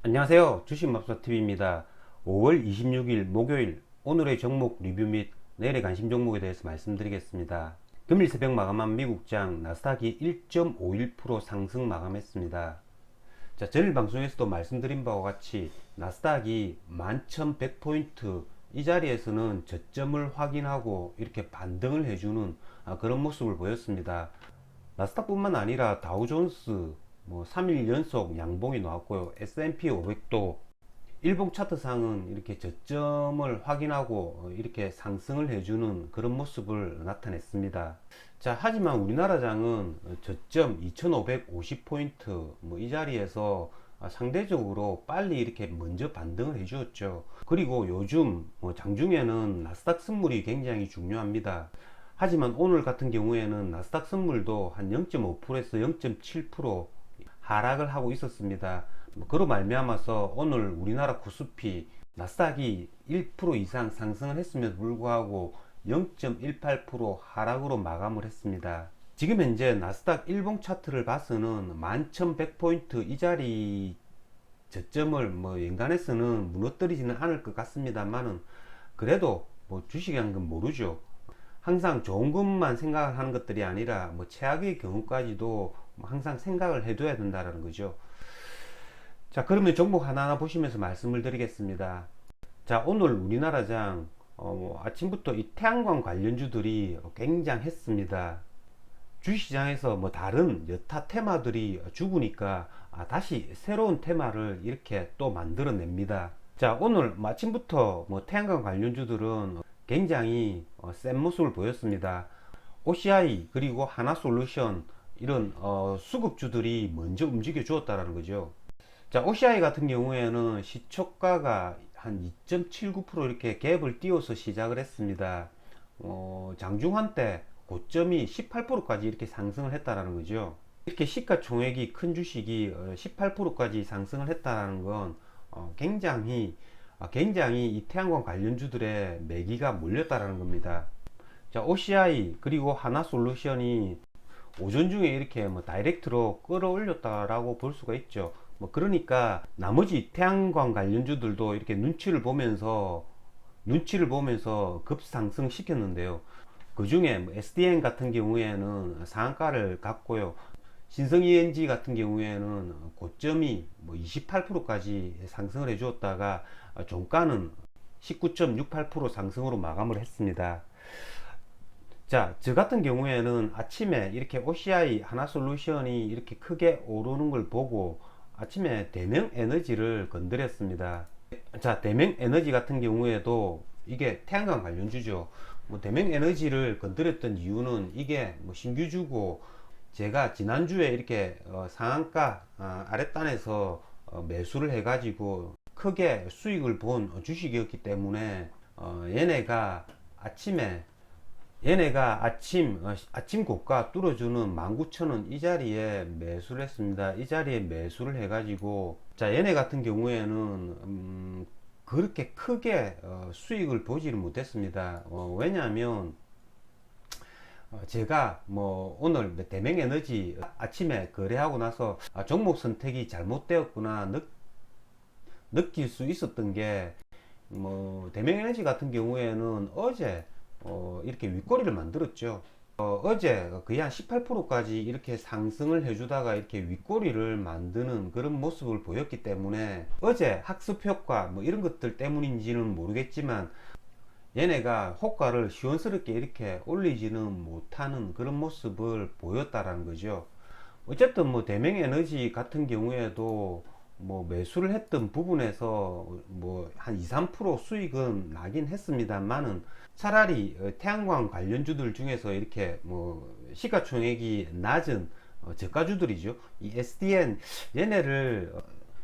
안녕하세요. 주식맙사TV입니다. 5월 26일 목요일 오늘의 종목 리뷰 및 내일의 관심 종목에 대해서 말씀드리겠습니다. 금일 새벽 마감한 미국장 나스닥이 1.51% 상승 마감했습니다. 자, 전일 방송에서도 말씀드린 바와 같이 나스닥이 11,100포인트 이 자리에서는 저점을 확인하고 이렇게 반등을 해주는 그런 모습을 보였습니다. 나스닥뿐만 아니라 다우존스 3일 연속 양봉이 나왔고요. S&P 500도 일봉 차트상은 이렇게 저점을 확인하고 이렇게 상승을 해주는 그런 모습을 나타냈습니다. 자, 하지만 우리나라장은 저점 2550포인트 이 자리에서 상대적으로 빨리 이렇게 먼저 반등을 해 주었죠. 그리고 요즘 장중에는 나스닥 선물이 굉장히 중요합니다. 하지만 오늘 같은 경우에는 나스닥 선물도 한 0.5%에서 0.7% 하락을 하고 있었습니다. 그로 말미암아서 오늘 우리나라 코스피 나스닥이 1% 이상 상승을 했음에도 불구하고 0.18% 하락으로 마감을 했습니다. 지금 현재 나스닥 일봉 차트를 봐서는 11,100포인트 이 자리 저점을 연간에서는 무너뜨리지는 않을 것 같습니다만은 그래도 주식이라는 건 모르죠. 항상 좋은 것만 생각을 하는 것들이 아니라 최악의 경우까지도 항상 생각을 해둬야 된다는 거죠. 자, 그러면 종목 하나하나 보시면서 말씀을 드리겠습니다. 자, 오늘 우리나라장 아침부터 이 태양광 관련주들이 굉장했습니다. 주시장에서 다른 여타 테마들이 죽으니까 다시 새로운 테마를 이렇게 또 만들어냅니다. 자, 오늘 아침부터 태양광 관련주들은 굉장히 센 모습을 보였습니다. OCI 그리고 하나솔루션 이런 수급주들이 먼저 움직여 주었다는 거죠. 자, OCI 같은 경우에는 시초가가 한 2.79% 이렇게 갭을 띄워서 시작을 했습니다. 장중한 때 고점이 18%까지 이렇게 상승을 했다라는 거죠. 이렇게 시가총액이 큰 주식이 18%까지 상승을 했다는 건 굉장히 이 태양광 관련주들의 매기가 몰렸다라는 겁니다. 자, OCI 그리고 하나솔루션이 오전 중에 이렇게 다이렉트로 끌어올렸다라고 볼 수가 있죠. 그러니까 나머지 태양광 관련주들도 이렇게 눈치를 보면서 급상승 시켰는데요. 그 중에 SDN 같은 경우에는 상한가를 갔고요. 신성 ENG 같은 경우에는 고점이 28%까지 상승을 해 주었다가 종가는 19.68% 상승으로 마감을 했습니다. 자, 저 같은 경우에는 아침에 이렇게 OCI 하나솔루션이 이렇게 크게 오르는 걸 보고 아침에 대명에너지를 건드렸습니다. 자, 대명에너지 같은 경우에도 이게 태양광 관련주죠. 대명에너지를 건드렸던 이유는 이게 신규주고 제가 지난주에 이렇게 상한가 아랫단에서 매수를 해가지고 크게 수익을 본 주식이었기 때문에 얘네가 아침 고가 뚫어주는 19,000원 이 자리에 매수를 했습니다. 이 자리에 매수를 해가지고 자, 얘네 같은 경우에는 그렇게 크게 수익을 보지를 못했습니다. 왜냐하면 제가 오늘 대명에너지 아침에 거래하고 나서 종목 선택이 잘못되었구나 느낄 수 있었던 게 대명에너지 같은 경우에는 어제 이렇게 윗꼬리를 만들었죠. 어제 거의 한 18%까지 이렇게 상승을 해주다가 이렇게 윗꼬리를 만드는 그런 모습을 보였기 때문에 어제 학습 효과 이런 것들 때문인지는 모르겠지만 얘네가 호가를 시원스럽게 이렇게 올리지는 못하는 그런 모습을 보였다라는 거죠. 어쨌든 대명에너지 같은 경우에도 매수를 했던 부분에서 한 2, 3% 수익은 나긴 했습니다만은 차라리 태양광 관련주들 중에서 이렇게 시가총액이 낮은 저가주들이죠. 이 SDN 얘네를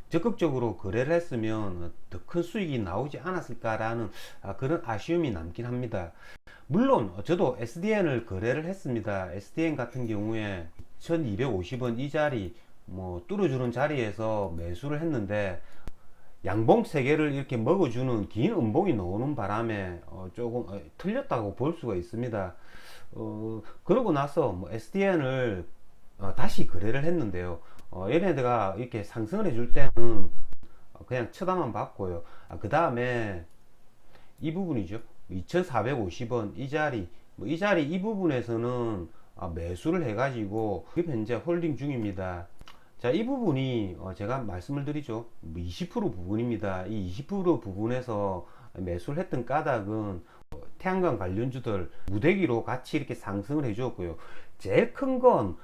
적극적으로 거래를 했으면 더 큰 수익이 나오지 않았을까라는 그런 아쉬움이 남긴 합니다. 물론 저도 SDN을 거래를 했습니다. SDN 같은 경우에 1250원 이 자리 뚫어주는 자리에서 매수를 했는데 양봉 3개를 이렇게 먹어주는 긴 음봉이 나오는 바람에 조금 틀렸다고 볼 수가 있습니다. 그러고 나서 SDN을 다시 거래를 했는데요. 얘네가 이렇게 상승을 해줄 때는 그냥 쳐다만 봤고요. 그 다음에 이 부분이죠. 2450원 이 자리, 이 자리 이 부분에서는 매수를 해가지고 지금 현재 홀딩 중입니다. 자, 이 부분이 제가 말씀을 드리죠. 20% 부분입니다. 이 20% 부분에서 매수를 했던 까닭은 태양광 관련주들 무대기로 같이 이렇게 상승을 해 주었고요. 제일 큰 건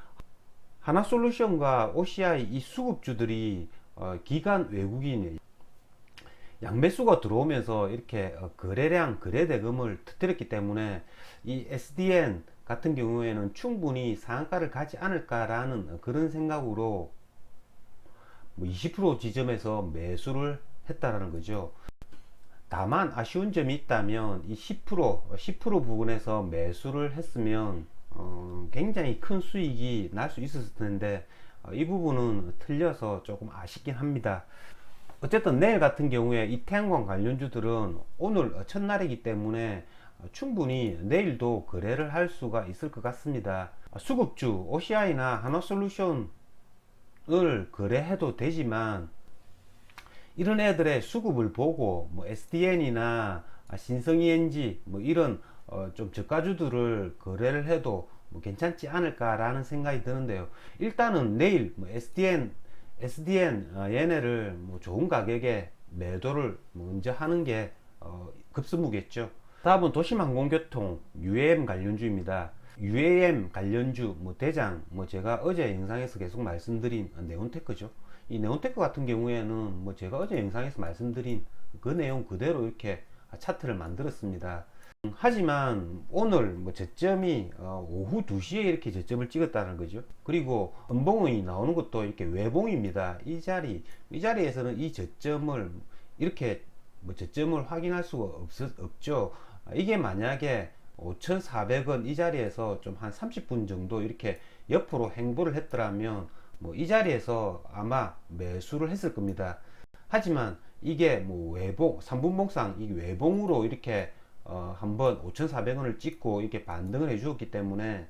하나솔루션과 OCI 이 수급주들이 기관 외국인 양매수가 들어오면서 이렇게 거래량, 거래대금을 터뜨렸기 때문에 이 SDN 같은 경우에는 충분히 상한가를 가지 않을까라는 그런 생각으로 20% 지점에서 매수를 했다라는 거죠. 다만 아쉬운 점이 있다면 이 10% 부분에서 매수를 했으면 굉장히 큰 수익이 날 수 있었을 텐데 이 부분은 틀려서 조금 아쉽긴 합니다. 어쨌든 내일 같은 경우에 이 태양광 관련주들은 오늘 첫날이기 때문에 충분히 내일도 거래를 할 수가 있을 것 같습니다. 수급주 OCI나 하나솔루션을 거래해도 되지만 이런 애들의 수급을 보고 뭐 SDN이나 신성ENG 뭐 이런 좀 저가주들을 거래를 해도 뭐 괜찮지 않을까라는 생각이 드는데요. 일단은 내일 뭐 SDN 얘네를 뭐 좋은 가격에 매도를 먼저 하는 게 급선무겠죠. 다음은 도심항공교통 UAM 관련주입니다. UAM 관련주 뭐 대장 뭐 제가 어제 영상에서 계속 말씀드린 네온테크죠. 이 네온테크 같은 경우에는 뭐 제가 어제 영상에서 말씀드린 그 내용 그대로 이렇게 차트를 만들었습니다. 하지만 오늘 뭐 저점이 오후 2시에 이렇게 저점을 찍었다는 거죠. 그리고 음봉이 나오는 것도 이렇게 외봉입니다. 이 자리에서는 이 저점을 이렇게 뭐 저점을 확인할 수가 없죠. 이게 만약에 5,400원 이 자리에서 좀 한 30분 정도 이렇게 옆으로 행보를 했더라면 뭐 이 자리에서 아마 매수를 했을 겁니다. 하지만 이게 뭐 외봉 3분봉상 이 외봉으로 이렇게 한번 5,400원을 찍고 이렇게 반등을 해 주었기 때문에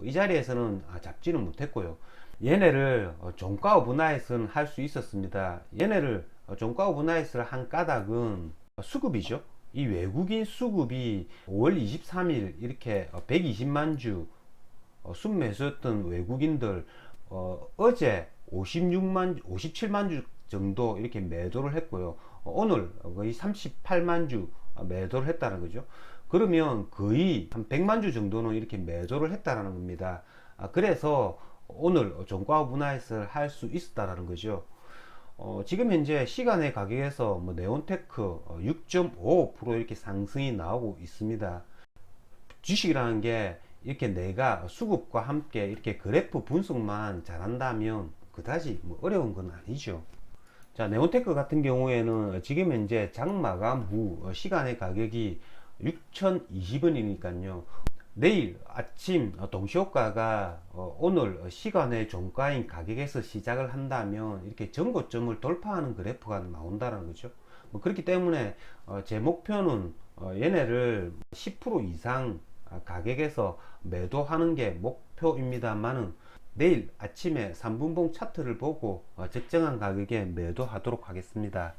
이 자리에서는 잡지는 못했고요. 얘네를 종가 오버나잇은 할 수 있었습니다. 얘네를 종가 오버나잇을 한 까닭은 수급이죠. 이 외국인 수급이 5월 23일 이렇게 120만 주 순매수였던 외국인들 어제 57만 주 정도 이렇게 매도를 했고요. 오늘 거의 38만 주 매도를 했다는 거죠. 그러면 거의 한 100만 주 정도는 이렇게 매도를 했다는 겁니다. 그래서 오늘 종가 오버나잇을 할 수 있었다는 거죠. 지금 현재 시간의 가격에서 뭐 네온테크 6.5% 이렇게 상승이 나오고 있습니다. 주식이라는 게 이렇게 내가 수급과 함께 이렇게 그래프 분석만 잘한다면 그다지 뭐 어려운 건 아니죠. 자, 네온테크 같은 경우에는 지금 현재 장 마감 후 시간의 가격이 6,020원이니까요. 내일 아침 동시효과가 오늘 시간의 종가인 가격에서 시작을 한다면 이렇게 전고점을 돌파하는 그래프가 나온다는 거죠. 뭐 그렇기 때문에 제 목표는 얘네를 10% 이상 가격에서 매도하는 게 목표입니다만은 내일 아침에 3분봉 차트를 보고 적정한 가격에 매도하도록 하겠습니다.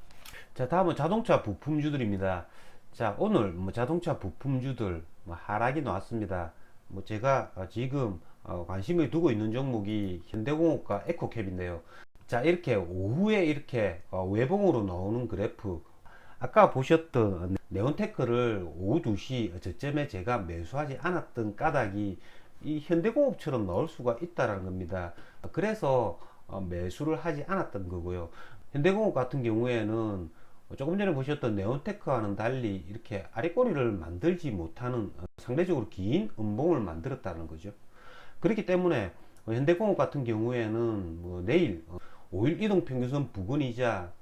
자, 다음은 자동차 부품주들입니다. 자, 오늘 뭐 자동차 부품주들 뭐 하락이 나왔습니다. 뭐 제가 지금 관심을 두고 있는 종목이 현대공업과 에코캡인데요. 자, 이렇게 오후에 이렇게 외봉으로 나오는 그래프, 아까 보셨던 네온테크를 오후 2시 저점에 제가 매수하지 않았던 까닭이 이 현대공업처럼 나올 수가 있다는 겁니다. 그래서 매수를 하지 않았던 거고요. 현대공업 같은 경우에는 조금 전에 보셨던 네온테크와는 달리 이렇게 아래꼬리를 만들지 못하는 상대적으로 긴 음봉을 만들었다는 거죠. 그렇기 때문에 현대공업 같은 경우에는 뭐 내일 5일 이동평균선 부근이자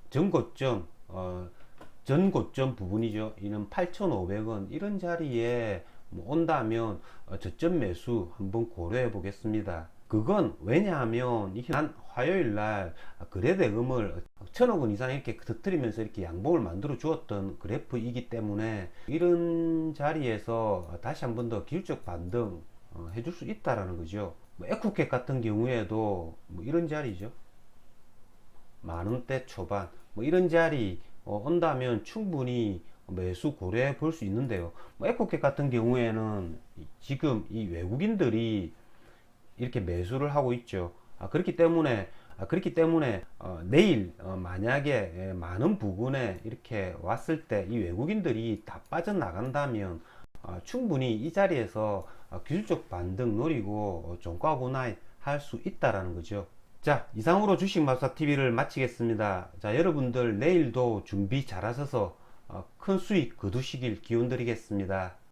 전고점 전고점 부분이죠. 이는 8,500원 이런 자리에 뭐 온다면 저점 매수 한번 고려해 보겠습니다. 그건 왜냐하면 난 화요일 날 거래대금을 1,000억 원 이상 이렇게 터뜨리면서 이렇게 양봉을 만들어 주었던 그래프이기 때문에 이런 자리에서 다시 한번 더 기술적 반등 해줄 수 있다라는 거죠. 뭐 에코캡 같은 경우에도 뭐 이런 자리죠. 만원대 초반 뭐 이런 자리 온다면 충분히 매수 고려해 볼 수 있는데요. 뭐 에코캡 같은 경우에는 지금 이 외국인들이 이렇게 매수를 하고 있죠. 그렇기 때문에 내일 만약에 많은 부근에 이렇게 왔을 때 이 외국인들이 다 빠져나간다면 충분히 이 자리에서 기술적 반등 노리고 종가 고나이 할 수 있다라는 거죠. 자, 이상으로 주식마사TV를 마치겠습니다. 자, 여러분들 내일도 준비 잘 하셔서 큰 수익 거두시길 기원 드리겠습니다.